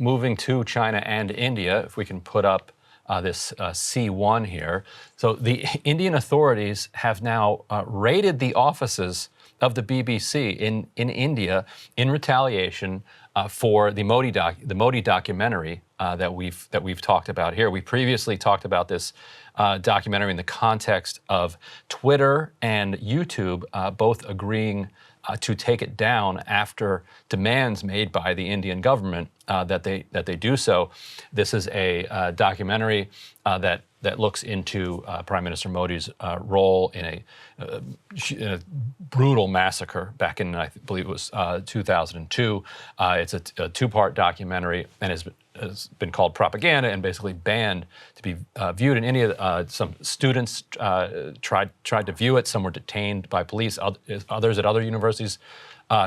moving to China and India, if we can put up this C1 here. So the Indian authorities have now raided the offices of the BBC in India in retaliation for the Modi documentary that we've talked about here. We previously talked about this documentary in the context of Twitter and YouTube both agreeing to take it down after demands made by the Indian government that they do so. This is a documentary that looks into Prime Minister Modi's role in a brutal massacre back in, I believe it was 2002. It's a two-part documentary and has been called propaganda and basically banned to be viewed in India. Some students tried to view it. Some were detained by police. Others at other universities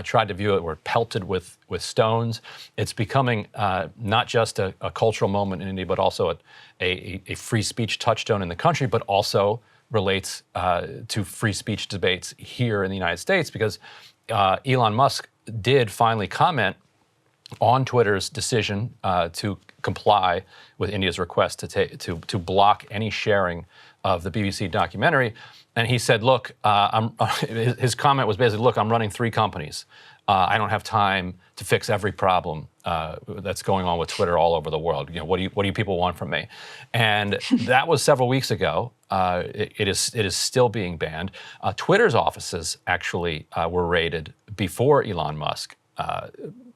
tried to view it, were pelted with stones. It's becoming not just a cultural moment in India, but also a free speech touchstone in the country, but also relates to free speech debates here in the United States, because Elon Musk did finally comment on Twitter's decision to comply with India's request to block any sharing of the BBC documentary. And he said, look, his comment was basically, look, I'm running 3 companies. I don't have time to fix every problem that's going on with Twitter all over the world. You know, what do you people want from me? And that was several weeks ago. It is still being banned. Twitter's offices actually were raided before Elon Musk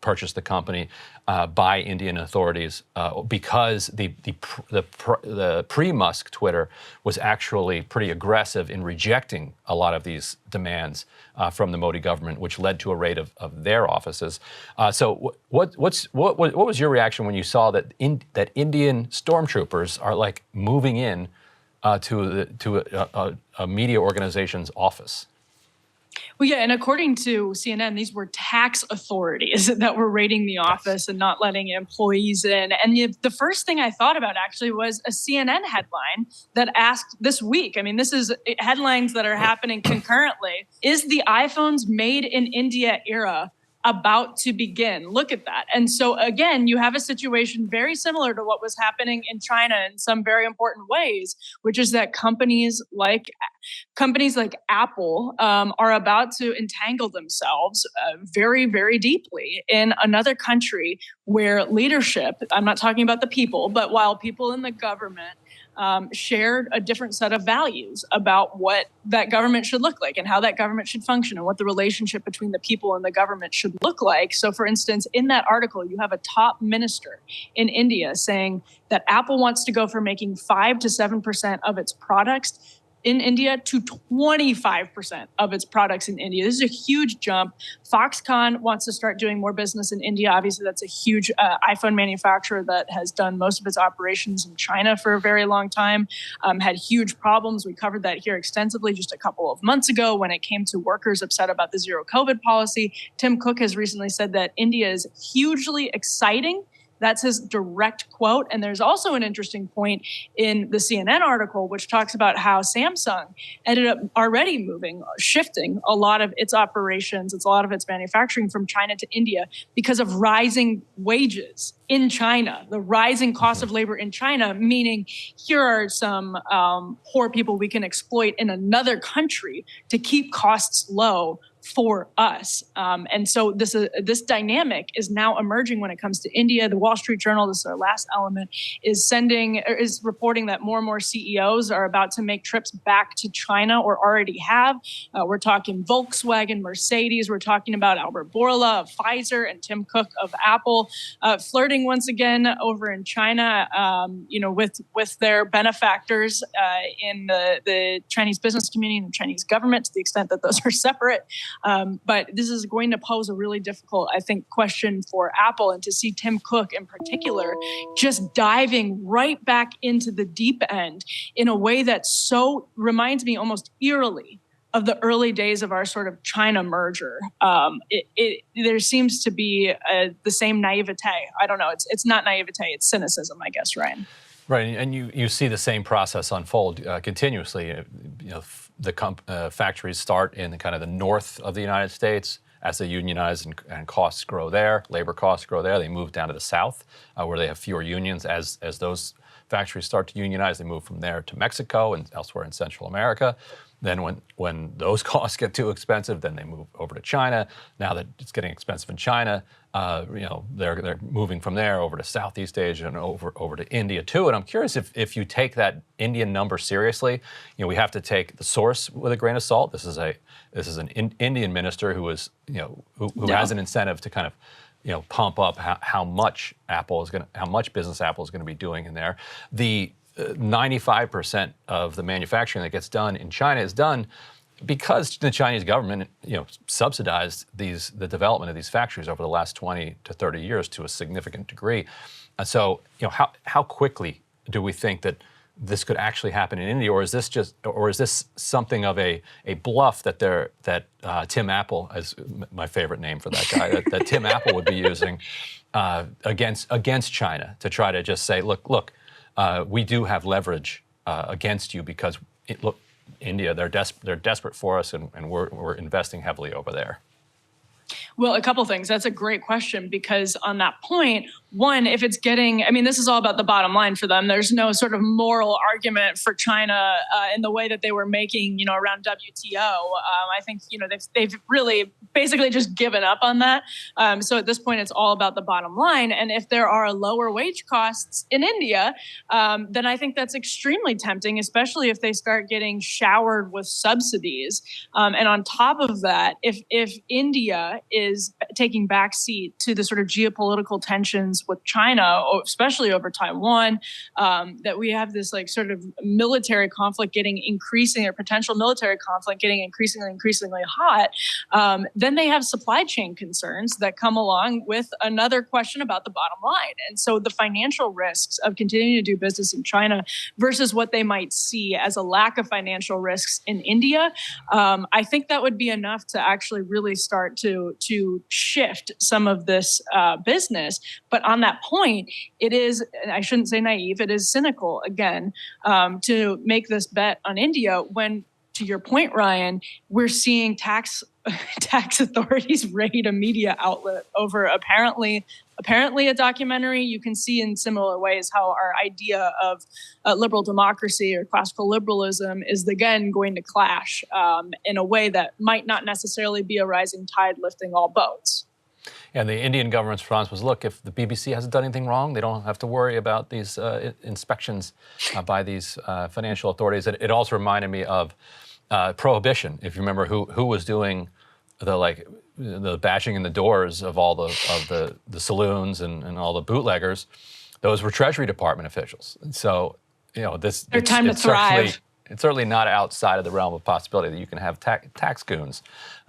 purchased the company by Indian authorities because the pre-Musk Twitter was actually pretty aggressive in rejecting a lot of these demands from the Modi government, which led to a raid of their offices. So what was your reaction when you saw that Indian stormtroopers are like moving in to a media organization's office? Well, yeah, and according to CNN, these were tax authorities that were raiding the office and not letting employees in. And the first thing I thought about actually was a CNN headline that asked this week. I mean, this is headlines that are happening concurrently. Is the iPhones made in India era about to begin? Look at that. And so again, you have a situation very similar to what was happening in China in some very important ways, which is that companies like Apple are about to entangle themselves very, very deeply in another country where leadership, I'm not talking about the people, but while people in the government shared a different set of values about what that government should look like and how that government should function and what the relationship between the people and the government should look like. So for instance, in that article, you have a top minister in India saying that Apple wants to go from making 5 to 7% of its products in India to 25% of its products in India. This is a huge jump. Foxconn wants to start doing more business in India. Obviously, that's a huge iPhone manufacturer that has done most of its operations in China for a very long time, had huge problems. We covered that here extensively just a couple of months ago when it came to workers upset about the zero COVID policy. Tim Cook has recently said that India is hugely exciting. That's his direct quote. And there's also an interesting point in the CNN article, which talks about how Samsung ended up already shifting a lot of its operations, a lot of its manufacturing from China to India because of rising wages in China, the rising cost of labor in China, meaning here are some poor people we can exploit in another country to keep costs low for us. And so this dynamic is now emerging when it comes to India. The Wall Street Journal, this is our last element, is reporting that more and more CEOs are about to make trips back to China or already have. We're talking Volkswagen, Mercedes. We're talking about Albert Bourla of Pfizer and Tim Cook of Apple, flirting once again over in China, with their benefactors in the Chinese business community and the Chinese government, to the extent that those are separate. But this is going to pose a really difficult, I think, question for Apple, and to see Tim Cook in particular just diving right back into the deep end in a way that so reminds me almost eerily of the early days of our sort of China merger. There seems to be the same naivete. I don't know. It's not naivete. It's cynicism, I guess, Ryan. Right, and you see the same process unfold continuously. The factories start in kind of the north of the United States, as they unionize and costs grow there, labor costs grow there, they move down to the south where they have fewer unions. As those factories start to unionize, they move from there to Mexico and elsewhere in Central America. Then when those costs get too expensive, then they move over to China. Now that it's getting expensive in China, they're moving from there over to Southeast Asia and over to India too. And I'm curious if you take that Indian number seriously. We have to take the source with a grain of salt. This is an Indian minister who is who has an incentive to kind of pump up how much business Apple is going to be doing in there. The 95% of the manufacturing that gets done in China is done because the Chinese government, subsidized the development of these factories over the last 20 to 30 years to a significant degree. And so, how quickly do we think that this could actually happen in India, or is this something of a bluff that Tim Apple, as my favorite name for that guy, that Tim Apple would be using against China to try to just say, look. We do have leverage against you because, India, they're desperate for us, and we're investing heavily over there. Well, a couple things. That's a great question, because on that point, one, if it's this is all about the bottom line for them. There's no sort of moral argument for China in the way that they were making, around WTO. I think, they've really basically just given up on that. So at this point, it's all about the bottom line. And if there are lower wage costs in India, then I think that's extremely tempting, especially if they start getting showered with subsidies. And on top of that, if India is taking backseat to the sort of geopolitical tensions with China, especially over Taiwan, that we have this sort of military conflict potential military conflict getting increasingly hot, then they have supply chain concerns that come along with another question about the bottom line. And so the financial risks of continuing to do business in China versus what they might see as a lack of financial risks in India, I think that would be enough to actually really start to shift some of this business. But on that point, it is, I shouldn't say naive, it is cynical, again, to make this bet on India when, to your point, Ryan, we're seeing tax authorities raid a media outlet over apparently a documentary. You can see in similar ways how our idea of liberal democracy or classical liberalism is again going to clash in a way that might not necessarily be a rising tide lifting all boats. And the Indian government's response was, look, if the BBC hasn't done anything wrong, they don't have to worry about these inspections by these financial authorities. It also reminded me of Prohibition. If you remember who was doing the bashing in the doors of all the saloons and all the bootleggers, those were Treasury Department officials. And so, their time to thrive. It's certainly not outside of the realm of possibility that you can have tax goons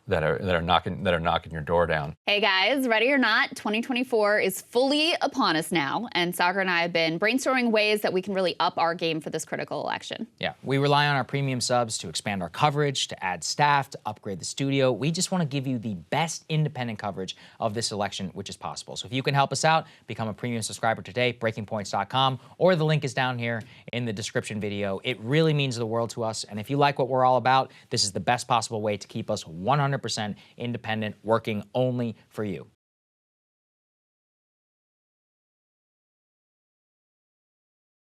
that are knocking your door down. Hey guys, ready or not, 2024 is fully upon us now, and Sagar and I have been brainstorming ways that we can really up our game for this critical election. Yeah, we rely on our premium subs to expand our coverage, to add staff, to upgrade the studio. We just want to give you the best independent coverage of this election, which is possible. So if you can help us out, become a premium subscriber today, breakingpoints.com, or the link is down here in the description video. It really means the world to us, and if you like what we're all about, this is the best possible way to keep us 100% independent, working only for you.